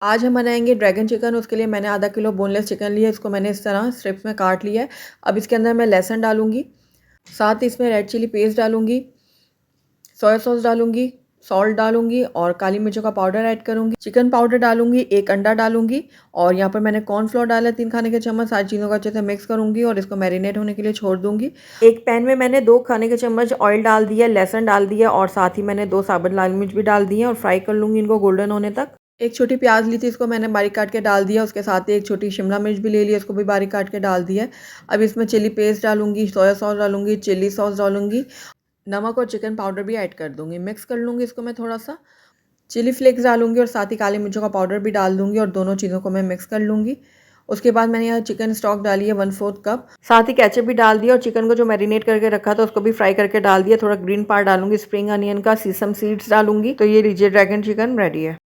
आज हम बनाएंगे ड्रैगन चिकन। उसके लिए मैंने आधा किलो बोनलेस चिकन लिया, इसको मैंने इस तरह स्ट्रिप्स में काट लिया है। अब इसके अंदर मैं लहसुन डालूंगी, साथ ही इसमें रेड चिली पेस्ट डालूंगी, सोया सॉस डालूंगी, सॉल्ट डालूंगी और काली मिर्चों का पाउडर ऐड करूंगी। चिकन पाउडर डालूंगी, एक अंडा डालूंगी और यहाँ पर मैंने कॉर्नफ्लोर डाला 3 खाने के चम्मच। सारी चीज़ों को अच्छे से मिक्स करूंगी और इसको मैरिनेट होने के लिए छोड़ दूंगी। एक पैन में मैंने 2 खाने के चम्मच ऑयल डाल दिया, लहसुन डाल दिया और साथ ही मैंने 2 साबुत लाल मिर्च भी डाल दी है और फ्राई कर लूंगी इनको गोल्डन होने तक। एक छोटी प्याज ली थी, इसको मैंने बारीक काट के डाल दिया। उसके साथ ही एक छोटी शिमला मिर्च भी ले लिया, इसको भी बारीक काट के डाल दिया। अब इसमें चिली पेस्ट डालूंगी, सोया सॉस डालूंगी, चिली सॉस डालूंगी, नमक और चिकन पाउडर भी ऐड कर दूंगी। मिक्स कर लूँगी इसको मैं थोड़ा सा। चिली फ्लेक्स डालूंगी और साथ ही काली मिर्चों का पाउडर भी डाल दूंगी और दोनों चीज़ों को मैं मिक्स कर लूँगी। उसके बाद मैंने यहाँ चिकन स्टॉक डाली है 1/4 कप। साथ ही केचप भी डाल दिया और चिकन को जो मैरिनेट करके रखा था उसको भी फ्राई करके डाल दिया। थोड़ा ग्रीन पार्ट डालूंगी स्प्रिंग अनियन का, सीसम सीड्स डालूंगी। तो ये लीजिए ड्रैगन चिकन रेडी है।